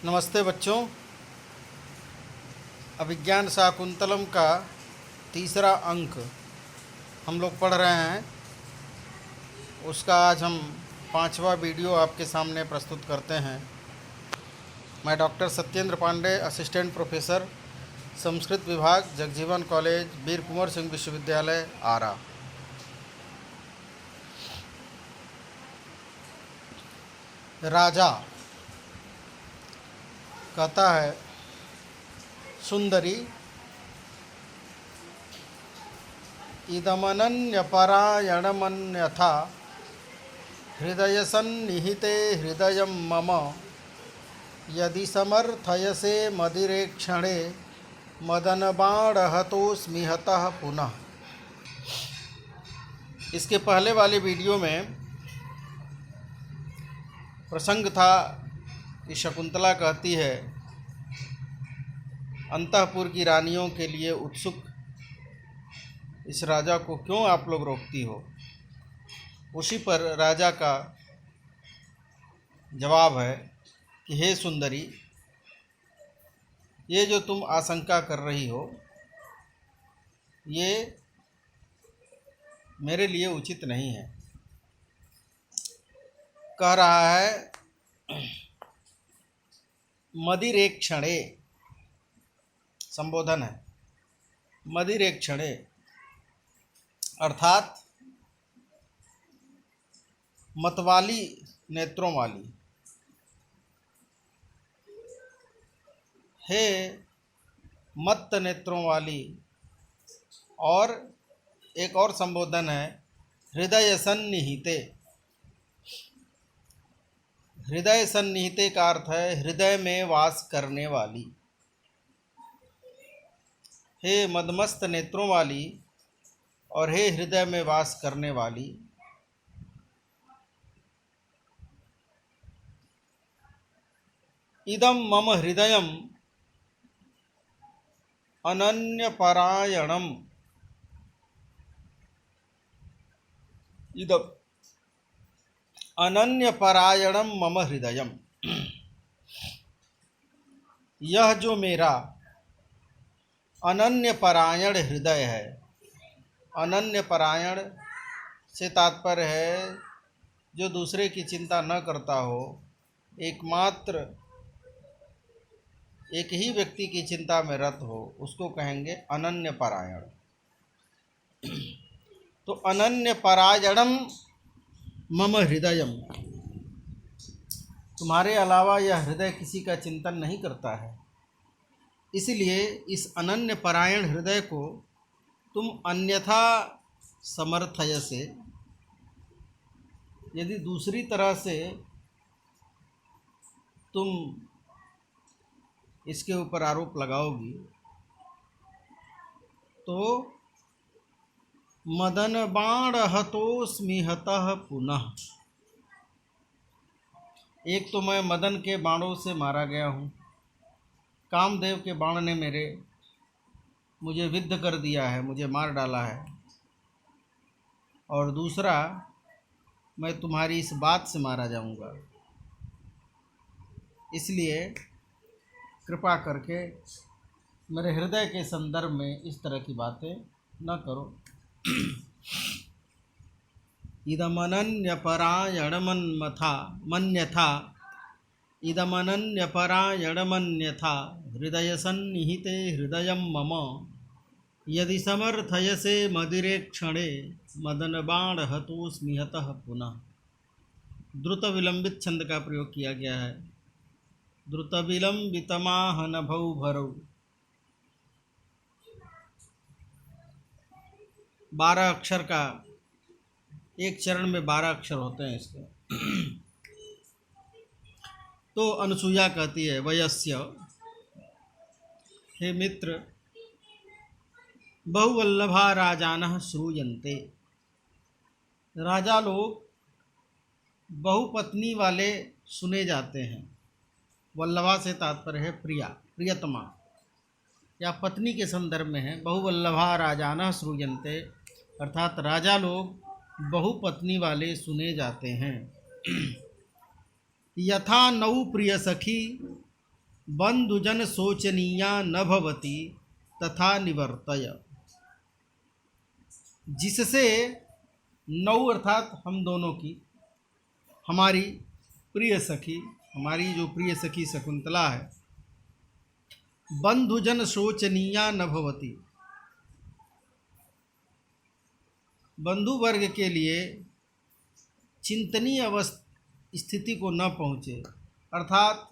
नमस्ते बच्चों। अभिज्ञान शाकुंतलम का तीसरा अंक हम लोग पढ़ रहे हैं। उसका आज हम 5वां वीडियो आपके सामने प्रस्तुत करते हैं। मैं doctor Satyendra Pandey, assistant professor, Sanskrit विभाग, जगजीवन कॉलेज, वीर कुंवर सिंह विश्वविद्यालय, आरा। राजा कहता है, सुंदरी इदमनन्यपरायणमन्यथा हृदयसन्निहिते हृदयं मम यदि समर्थयसे मदिरेक्षणे मदनबाणहतोऽस्मि हतः पुनः। इसके पहले वाले वीडियो में प्रसंग था कि शकुंतला कहती है, अंतःपुर की रानियों के लिए उत्सुक इस राजा को क्यों आप लोग रोकती हो। उसी पर राजा का जवाब है कि हे सुंदरी, ये जो तुम आशंका कर रही हो ये मेरे लिए उचित नहीं है। कह रहा है, मदिरेक्षणे संबोधन है, मदिरेक्षणे अर्थात मतवाली नेत्रों वाली। हे मत्त नेत्रों वाली। और एक और संबोधन है, हृदय सन्निहिते। हृदय सन्निहिते का अर्थ है हृदय में वास करने वाली। हे मदमस्त नेत्रों वाली और हे हृदय में वास करने वाली। इदं मम हृदयम अनन्यपरायणम। इदं अनन्यपरायणम मम हृदयम। यह जो मेरा अनन्यपरायण हृदय है। अनन्यपरायण से तात्पर्य है जो दूसरे की चिंता न करता हो, एकमात्र एक ही व्यक्ति की चिंता में रत हो, उसको कहेंगे अनन्यपरायण। तो अनन्यपरायणम मम हृदयम, तुम्हारे अलावा यह हृदय किसी का चिंतन नहीं करता है। इसलिए इस अनन्यपरायण हृदय को तुम अन्यथा समर्थयसे, यदि दूसरी तरह से तुम इसके ऊपर आरोप लगाओगी तो मदन बाण हतोस्मि हतः पुनः। एक तो मैं मदन के बाणों से मारा गया हूँ, कामदेव के बाण ने मुझे विद्ध कर दिया है, मुझे मार डाला है। और दूसरा, मैं तुम्हारी इस बात से मारा जाऊंगा। इसलिए कृपा करके मेरे हृदय के संदर्भ में इस तरह की बातें न करो। इदमनन्यपरायणमन्यथा मन्यथा इदमनन्यपरायणमन्यथा हृदयसन्निहिते हृदयं मम यदि समर्थयसे मदिरेक्षणे मदनबाणहतोऽस्मि हतः पुनः। द्रुत विलंबित छंद का प्रयोग किया गया है। द्रुत विलंबितमाह नभौ भरौ। 12 अक्षर का, एक चरण में 12 अक्षर होते हैं इसके। तो अनुसूया कहती है, वयस्य, हे मित्र, बहुवल्लभा राजानः श्रूयन्ते। राजा लोग बहुपत्नी वाले सुने जाते हैं। वल्लभा से तात्पर्य है प्रिया, प्रियतमा या पत्नी के संदर्भ में है। बहुवल्लभा राजानः श्रूयन्ते अर्थात राजा लोग बहुपत्नी वाले सुने जाते हैं। यथा नौ प्रिय सखी बंधुजन शोचनीया न भवति तथा निवर्तय। जिससे नौ अर्थात हम दोनों की, हमारी प्रिय सखी, हमारी जो प्रिय सखी शकुंतला है, बंधुजन शोचनीया न भवति, बंधु वर्ग के लिए चिंतनीय स्थिति को न पहुँचे, अर्थात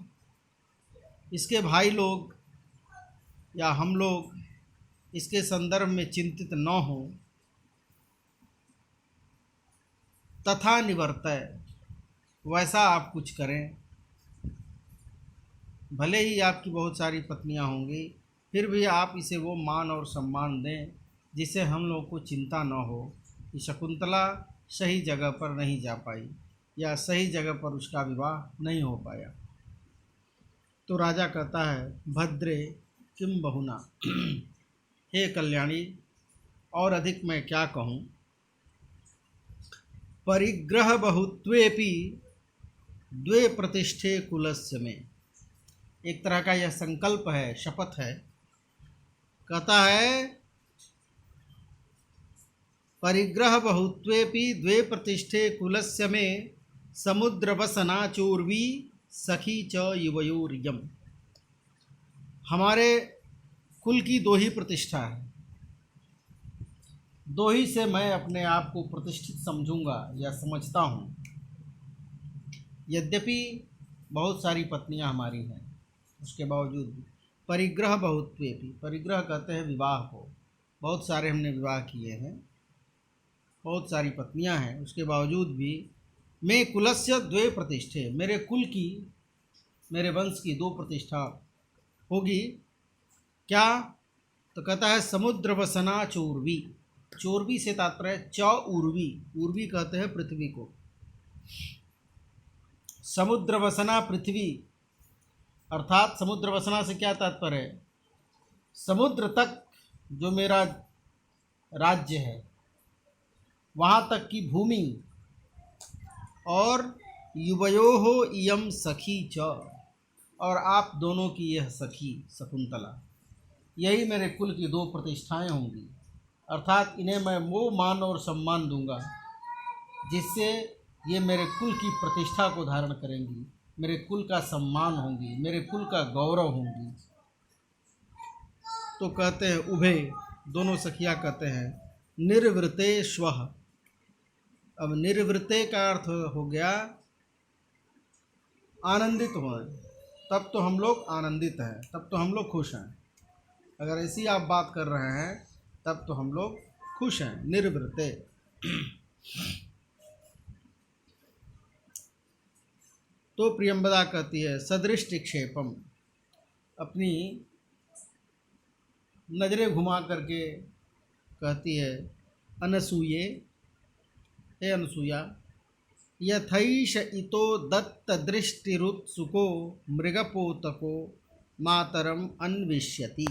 इसके भाई लोग या हम लोग इसके संदर्भ में चिंतित न हो। तथा निवर्तय, वैसा आप कुछ करें। भले ही आपकी बहुत सारी पत्नियां होंगी, फिर भी आप इसे वो मान और सम्मान दें जिससे हम लोग को चिंता न हो कि शकुंतला सही जगह पर नहीं जा पाई या सही जगह पर उसका विवाह नहीं हो पाया। तो राजा कहता है, भद्रे किम बहुना, हे कल्याणी, और अधिक मैं क्या कहूँ। परिग्रह बहुत्वेपि द्वे प्रतिष्ठे कुलस्य में, एक तरह का यह संकल्प है, शपथ है। कहता है, परिग्रह बहुत्वेपि द्वे प्रतिष्ठे कुलस्य में समुद्रवसना चोर्वी सखी च युवयोर्यम। हमारे कुल की दो ही प्रतिष्ठा है, दो ही से मैं अपने आप को प्रतिष्ठित समझूंगा या समझता हूँ। यद्यपि बहुत सारी पत्नियां हमारी हैं, उसके बावजूद भी परिग्रह बहुत्वेपि, परिग्रह कहते हैं विवाह को, बहुत सारे हमने विवाह किए हैं, बहुत सारी पत्नियां हैं, उसके बावजूद भी मैं कुलस्य द्वे प्रतिष्ठे, मेरे कुल की, मेरे वंश की दो प्रतिष्ठा होगी। क्या? तो कहता है समुद्र वसना चोर्वी, चोर्वी से तात्पर्य च उर्वी, उर्वी कहते हैं पृथ्वी को। समुद्र वसना पृथ्वी, अर्थात समुद्र वसना से क्या तात्पर्य है? समुद्र तक जो मेरा राज्य है वहाँ तक की भूमि, और युवयोहो इयम सखी च, और आप दोनों की यह सखी शकुंतला, यही मेरे कुल की दो प्रतिष्ठाएं होंगी। अर्थात इन्हें मैं वो मान और सम्मान दूंगा जिससे ये मेरे कुल की प्रतिष्ठा को धारण करेंगी, मेरे कुल का सम्मान होंगी, मेरे कुल का गौरव होंगी। तो कहते हैं उभे, दोनों सखियाँ कहते हैं निर्वृते श्वः। अब निर्वृते का अर्थ हो गया आनंदित हो, तब तो हम लोग आनंदित हैं, तब तो हम लोग खुश हैं। अगर ऐसी आप बात कर रहे हैं तब तो हम लोग खुश हैं, निर्वृते। तो प्रियंवदा कहती है सदृष्टिक्षेपम, अपनी नज़रें घुमा करके कहती है अनसूये, हे अनसूया, यथैष इतो दत्त दृष्टिरुत्सुको मृगपोतको मातरम अन्विष्यति।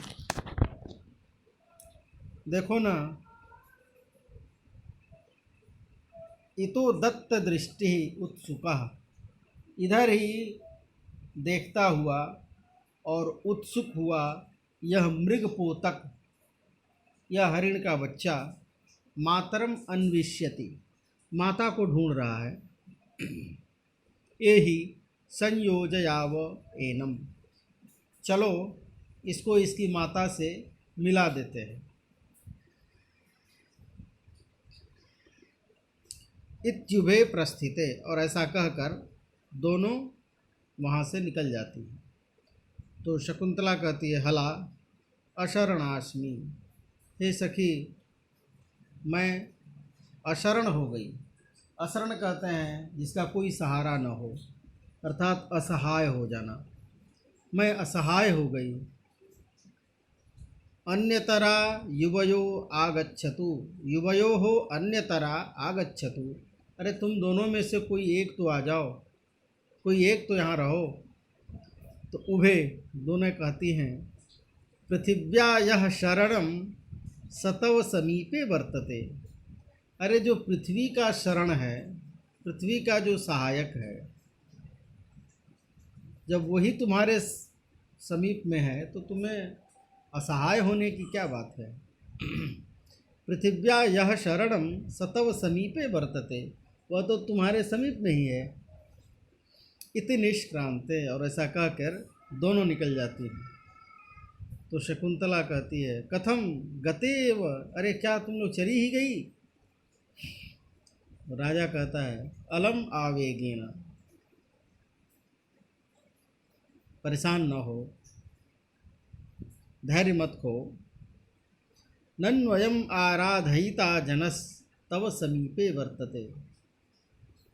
देखो ना, इतो दत्त दृष्टि उत्सुकः, इधर ही देखता हुआ और उत्सुक हुआ यह मृगपोतक, यह हरिण का बच्चा, मातरम अन्विष्यति, माता को ढूंढ रहा है। एहि संयोजयाव एनम, चलो इसको इसकी माता से मिला देते हैं। इत्युभे प्रस्थिते, और ऐसा कहकर दोनों वहाँ से निकल जाती हैं। तो शकुंतला कहती है हला अशरणास्मि, हे सखी मैं अशरण हो गई। अशरण कहते हैं जिसका कोई सहारा न हो, अर्थात असहाय हो जाना। मैं असहाय हो गई। अन्यतरा युवयो आगच्छतु, युवयो हो अन्यतरा आगच्छतु, अरे तुम दोनों में से कोई एक तो आ जाओ, कोई एक तो यहाँ रहो। तो उभे, दोनों कहती हैं पृथिव्या यह शरणम सतव समीपे वर्तते, अरे जो पृथ्वी का शरण है, पृथ्वी का जो सहायक है, जब वही तुम्हारे समीप में है तो तुम्हें असहाय होने की क्या बात है। पृथिव्या यह शरणम सतव समीपे वर्तते, वह तो तुम्हारे समीप में ही है। इति निष्क्रांते, और ऐसा कहकर दोनों निकल जाती हैं। तो शकुंतला कहती है कथम गतेव, अरे क्या तुम लोग चली ही गई। राजा कहता है अलम आवेगेन, परेशान न हो, धैर्य मत खो। नन्वयम आराधयिता जनस तव समीपे वर्तते।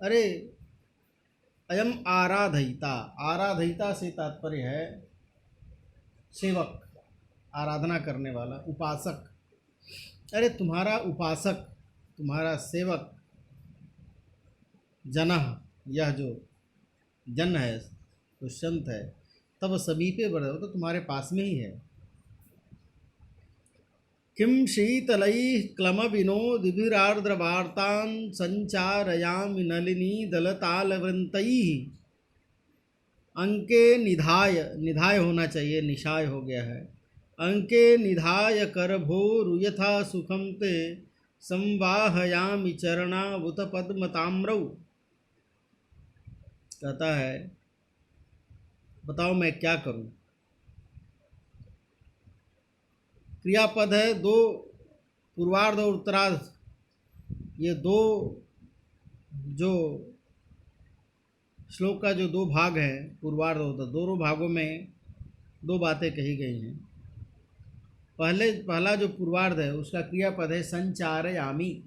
अरे अयम आराधयिता, आराधयिता से तात्पर्य है सेवक, आराधना करने वाला, उपासक। अरे तुम्हारा उपासक, तुम्हारा सेवक, जनः, यह जो जन है, तो संत है, तब समीपे वर्तते, तो तुम्हारे पास में ही है। किं शीतलैः क्लमविनोदिभिरार्द्रवार्तान् संचारयामि नलिनी दलतालवृन्तैः। अंके निधाय, निधाय होना चाहिए, निशाय हो गया है। अंके निधाय करभोरु यथा सुखम ते संवाहयामि चरणावुत पद्मताम्रौ। कहता है बताओ मैं क्या करूं। क्रियापद है दो, पूर्वार्ध और उत्तरार्ध, ये दो जो श्लोक का जो दो भाग हैं, पूर्वार्ध और उत्तर, दोनों भागों में दो बातें कही गई हैं। पहला जो पूर्वार्ध है उसका क्रियापद है संचारयामि।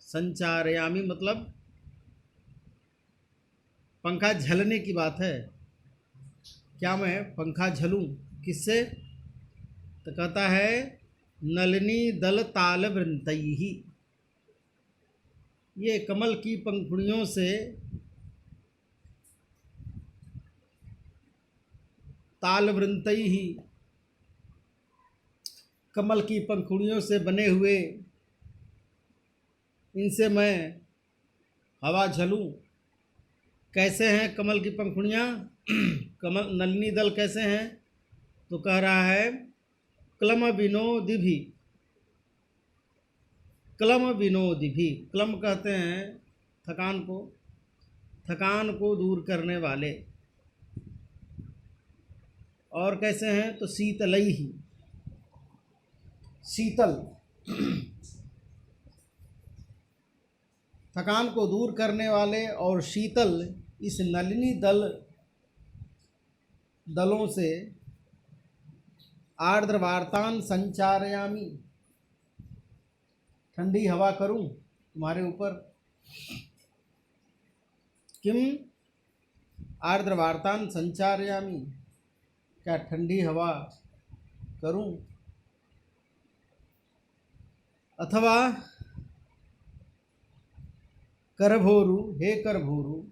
संचारयामि मतलब पंखा झलने की बात है। क्या मैं पंखा झलूं, किससे? तो कहता है नलिनी दल ताल वृंतैहि, ये कमल की पंखुड़ियों से, ताल वृंतैहि, कमल की पंखुड़ियों से बने हुए, इनसे मैं हवा झलूं। कैसे हैं कमल की पंखुड़ियाँ? कमल नलिनी दल कैसे हैं? तो कह रहा है क्लम विनोदिभि, क्लम विनोदिभि, क्लम कहते हैं थकान को, थकान को दूर करने वाले। और कैसे हैं? तो शीतलैहि, शीतल, थकान को दूर करने वाले और शीतल इस नलिनी दलों से आर्द्र वार्तान संचारयामि, ठंडी हवा करूं तुम्हारे ऊपर। किम आर्द्र वार्तान संचारयामि, क्या ठंडी हवा करूं, अथवा करभोरु, हे करभोरु,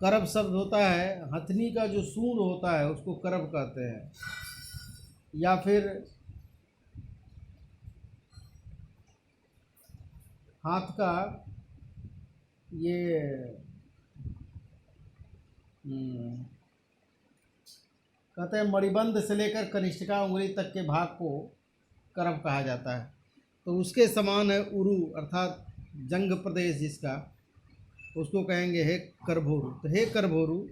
करभ शब्द होता है हथनी का जो सूंड होता है उसको करभ कहते हैं, या फिर हाथ का ये कहते हैं मणिबंध से लेकर कनिष्ठिका उंगली तक के भाग को करभ कहा जाता है। तो उसके समान है उरु, अर्थात जंग प्रदेश जिसका, उसको कहेंगे हे करभोरु। तो हे करभोरु,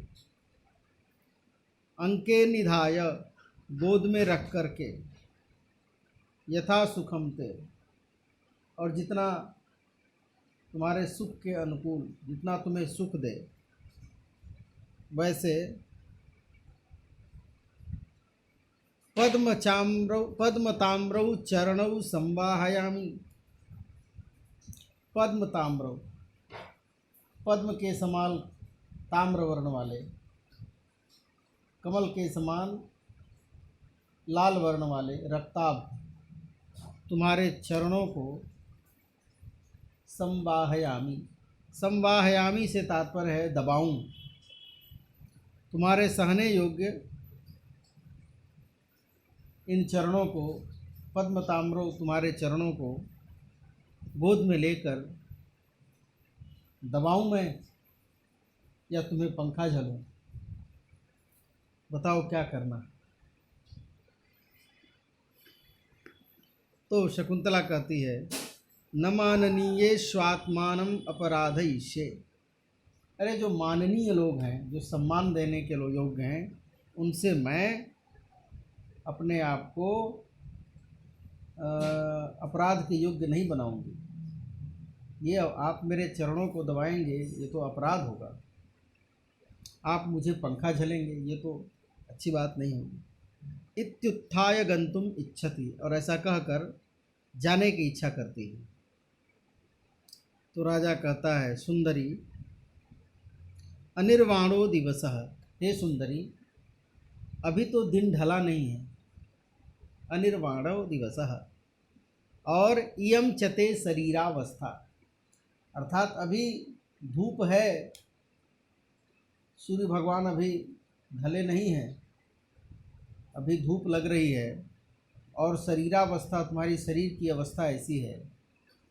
अंके निधाय, गोद में रख करके, यथा सुखम ते, और जितना तुम्हारे सुख के अनुकूल, जितना तुम्हें सुख दे वैसे, पद्मताम्रौ चरणौ संवाहयामि। पद्मताम्रौ, पद्म के समान ताम्र वर्ण वाले, कमल के समान लाल वर्ण वाले रक्ताभ तुम्हारे चरणों को संवाहयामि। संवाहयामि से तात्पर्य है दबाऊं, तुम्हारे सहने योग्य इन चरणों को, पद्मताम्रों तुम्हारे चरणों को गोद में लेकर दबाऊं मैं या तुम्हें पंखा झलूं? बताओ क्या करना। तो शकुंतला कहती है, न माननीय स्वात्मानम अपराधयिष्ये। अरे जो माननीय लोग हैं, जो सम्मान देने के लोग योग्य हैं, उनसे मैं अपने आप को अपराध के योग्य नहीं बनाऊंगी। ये आप मेरे चरणों को दबाएंगे, ये तो अपराध होगा। आप मुझे पंखा झलेंगे, ये तो अच्छी बात नहीं होगी। इत्युत्थाय गंतुम इच्छति, और ऐसा कहकर जाने की इच्छा करती है। तो राजा कहता है, सुंदरी अनिर्वाणो दिवसः, हे सुंदरी अभी तो दिन ढला नहीं है। अनिर्वाणो दिवसः, और इयम चते शरीरावस्था, अर्थात अभी धूप है, सूर्य भगवान अभी ढले नहीं हैं, अभी धूप लग रही है, और शरीरावस्था तुम्हारी शरीर की अवस्था ऐसी है,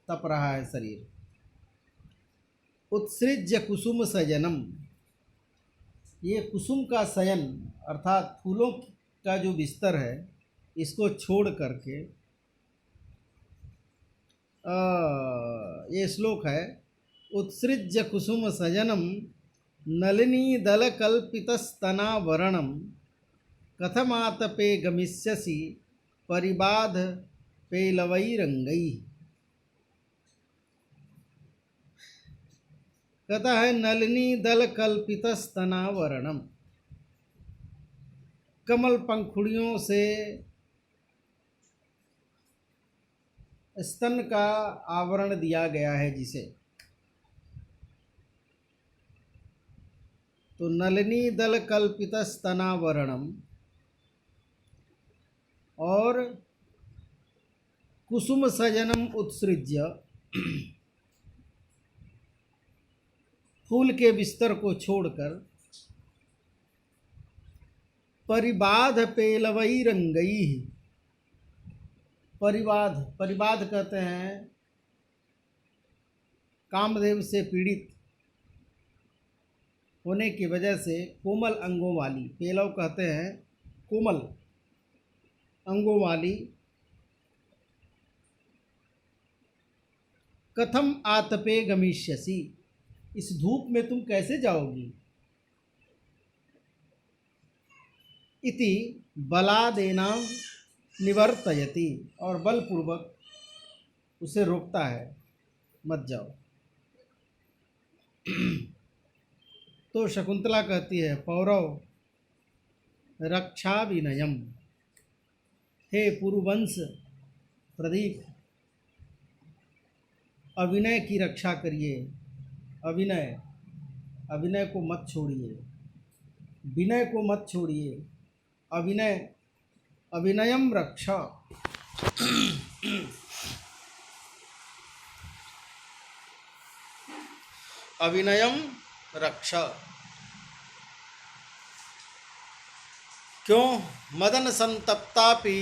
तप रहा है शरीर। उत्सृज्य कुसुम सजनम, ये कुसुम का शयन अर्थात फूलों का जो बिस्तर है, इसको छोड़ करके ये श्लोक है, उत्सृज्य कुसुम सजनम नलिनी दल कल्पितस्तनावरणम कथमातपे गमिष्यसि परिबाध पेलवैरंगई। कहता है, नलिनी दल कल्पितस्तनावरणम, कमल पंखुड़ियों से स्तन का आवरण दिया गया है जिसे। तो नलिनी दल कल्पितस्तनावरणम और कुसुम सजनम उत्सृज्य, फूल के बिस्तर को छोड़कर परिबाध पेलवैरंगई, परिबाध, परिबाध कहते हैं कामदेव से पीड़ित होने की वजह से कोमल अंगों वाली, पेलव कहते हैं कोमल अंगों वाली, कथम आतपे गमिष्यसि, इस धूप में तुम कैसे जाओगी। इति बलादेना निवर्तयति, और बलपूर्वक उसे रोकता है, मत जाओ। तो शकुंतला कहती है, पौरव रक्षा विनयम, हे पुरुवंश प्रदीप अविनय की रक्षा करिए। अविनय, अविनय को मत छोड़िए, विनय को मत छोड़िए, अविनय, अविनयम रक्षा। अविनयम रक्षा। क्यों? मदन संतप्तापि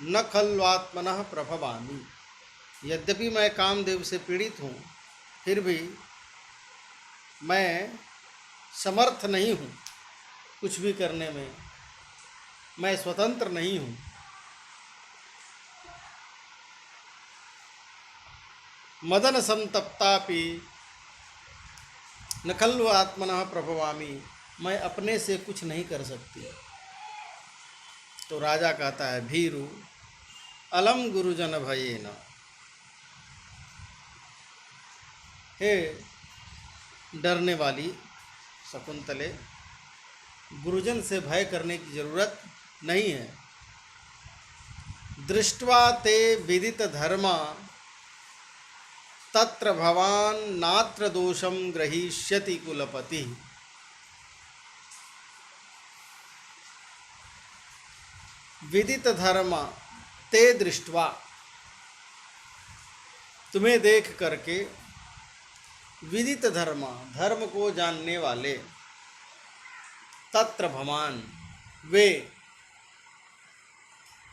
न खल्वात्मनः प्रभवामि, यद्यपि मैं कामदेव से पीड़ित हूँ, फिर भी मैं समर्थ नहीं हूँ कुछ भी करने में, मैं स्वतंत्र नहीं हूँ। मदन संतप्तापि न खल्व आत्मनः प्रभवामि, मैं अपने से कुछ नहीं कर सकती। तो राजा कहता है, भीरु अलम गुरुजन भयेन, हे डरने वाली शकुंतले, गुरुजन से भय करने की जरूरत नहीं है। दृष्ट्वा ते विदित धर्मा तत्र भवान नात्र दोषम ग्रहीष्यति कुलपति। विदित धर्मा ते दृष्ट्वा, तुम्हें देख करके, विदित धर्म, धर्म को जानने वाले, तत्र भवान, वे,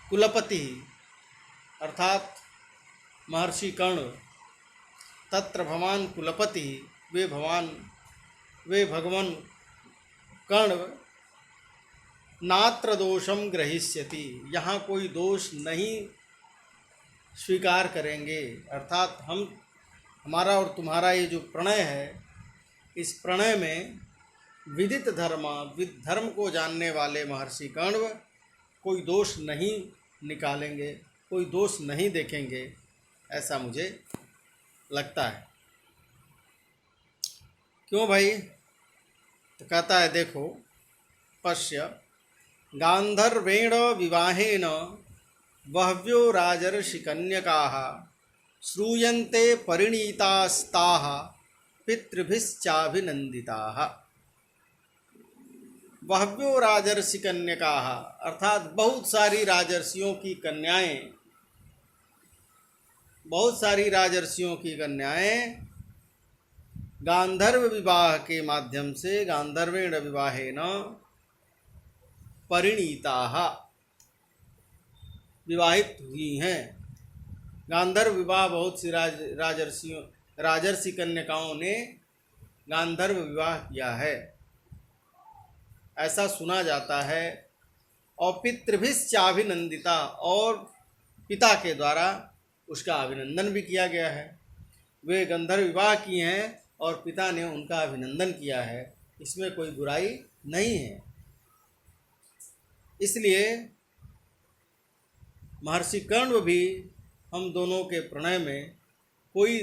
कुलपति अर्थात महर्षि कर्ण, तत्र भवान कुलपति वे भगवान कर्ण नात्र दोषम ग्रहिष्यति, यहाँ कोई दोष नहीं स्वीकार करेंगे। अर्थात हमारा और तुम्हारा ये जो प्रणय है, इस प्रणय में विदित धर्म को जानने वाले महर्षि कण्व कोई दोष नहीं निकालेंगे, कोई दोष नहीं देखेंगे, ऐसा मुझे लगता है। क्यों भाई? तो कहता है देखो, पश्य गांधर्वेण विवाहेन बह्व्यो राजर्षिकन्यकाः श्रूयन्ते परिणीतास्ताः पितृभिश्चाभिनन्दिताः। बह्व्यो राजर्षिकन्यकाः अर्थात बहुत सारी राजर्षियों की कन्याएं गांधर्व विवाह के माध्यम से गांधर्वेण विवाहेन परिणीताः विवाहित हुई हैं। गांधर्व विवाह बहुत सी राजर्षि कन्यकाओं ने गांधर्व विवाह किया है, ऐसा सुना जाता है। और पितृभिश्चाभिनंदिता, और पिता के द्वारा उसका अभिनंदन भी किया गया है। वे गंधर्व विवाह किए हैं और पिता ने उनका अभिनंदन किया है, इसमें कोई बुराई नहीं है। इसलिए महर्षि कर्ण भी हम दोनों के प्रणय में कोई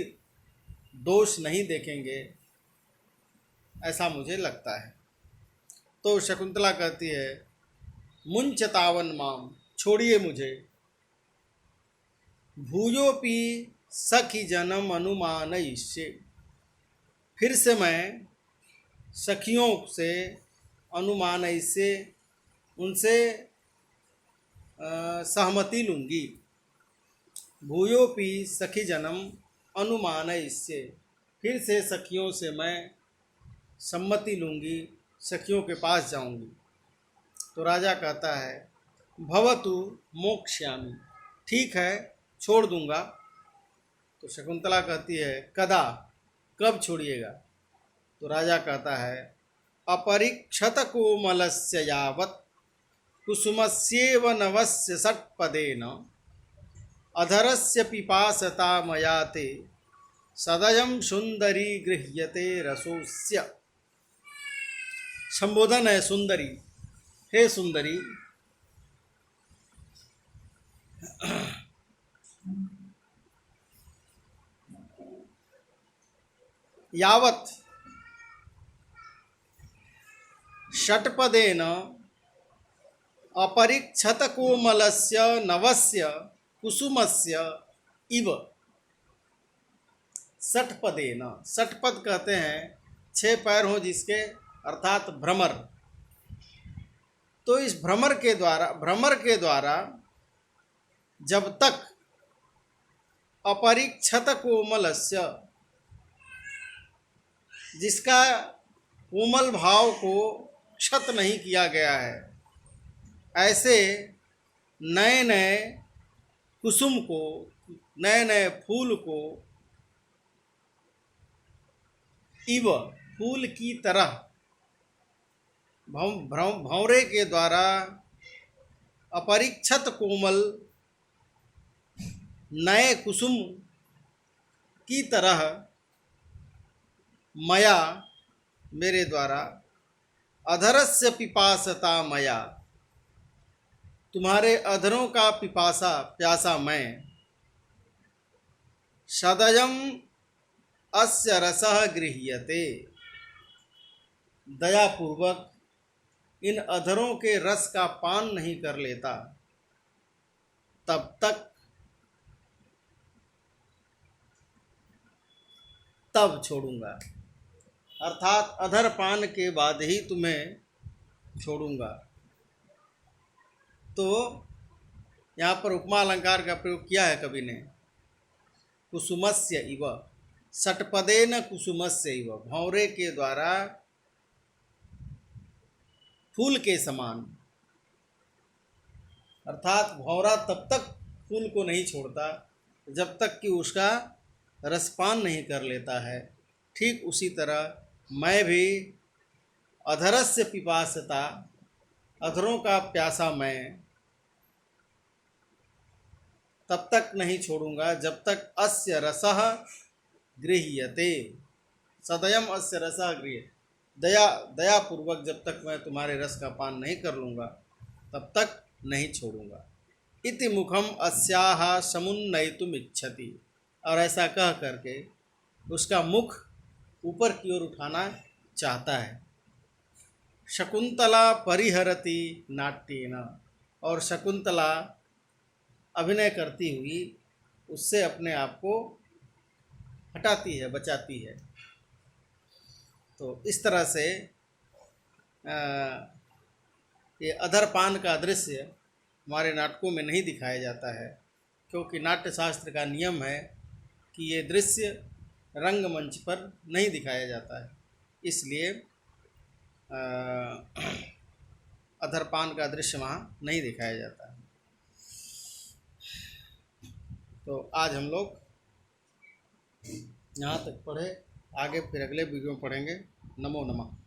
दोष नहीं देखेंगे, ऐसा मुझे लगता है। तो शकुंतला कहती है, मुंचतावन माम, छोड़िए मुझे, भूयोपि सखी जन्म अनुमानयिष्ये, फिर से मैं सखियों से अनुमानयिष्ये, उनसे सहमति लूँगी। भूयोपि सखी जन्म अनुमानयिष्ये, फिर से सखियों से मैं सम्मति लूँगी, सखियों के पास जाऊँगी। तो राजा कहता है, भवतु मोक्ष्यामि, ठीक है छोड़ दूँगा। तो शकुंतला कहती है, कदा, कब छोड़िएगा? तो राजा कहता है, अपरीक्षत कोमलस्य यावत् कुसुमस्येव नवस्य षट्पदेन अधरस्य पिपासता मयाते सदयं सुंदरी गृह्यते रसोस्य। संबोधन है सुंदरी, हे सुंदरी, यावत् षट्पदेन अपरीक्षत कोमलस्य नवस्य कुसुमस्य इव। षट्पदेन, षट्पद कहते हैं 6 पैर हों जिसके, अर्थात भ्रमर। तो इस भ्रमर के द्वारा जब तक अपरीक्षत कोमलस्य, जिसका कोमल भाव को क्षत नहीं किया गया है, ऐसे नए नए कुसुम को, नए नए फूल को, इव, फूल की तरह, भंवरे के द्वारा अपरीक्षत कोमल नए कुसुम की तरह मया, मेरे द्वारा, अधरस्य पिपासता मया, तुम्हारे अधरों का प्यासा मैं, सदयम अस्य रसः गृह्यते, दयापूर्वक इन अधरों के रस का पान नहीं कर लेता, तब तक, तब छोड़ूंगा। अर्थात अधर पान के बाद ही तुम्हें छोड़ूंगा। तो यहाँ पर उपमा अलंकार का प्रयोग किया है कवि ने, कुसुमस्य इव, षट्पदेन कुसुमस्य इव, भंवरे के द्वारा फूल के समान। अर्थात भंवरा तब तक फूल को नहीं छोड़ता जब तक कि उसका रसपान नहीं कर लेता है। ठीक उसी तरह मैं भी अधरस्य पिपासता, अधरों का प्यासा मैं तब तक नहीं छोड़ूंगा जब तक अस्य रसः गृह्यते, सदयम अस्य रसः गृह्यते, दयापूर्वक जब तक मैं तुम्हारे रस का पान नहीं कर लूँगा तब तक नहीं छोड़ूंगा। इति मुखम अस्याह समुन्नयितुम इच्छति, और ऐसा कह करके उसका मुख ऊपर की ओर उठाना चाहता है। शकुंतला परिहरति नाट्येन, और शकुंतला अभिनय करती हुई उससे अपने आप को हटाती है, बचाती है। तो इस तरह से ये अधरपान का दृश्य हमारे नाटकों में नहीं दिखाया जाता है, क्योंकि नाट्य शास्त्र का नियम है कि ये दृश्य रंगमंच पर नहीं दिखाया जाता है, इसलिए अधरपान का दृश्य वहाँ नहीं दिखाया जाता है। तो आज हम लोग यहाँ तक पढ़े, आगे फिर अगले वीडियो में पढ़ेंगे। नमो नमः।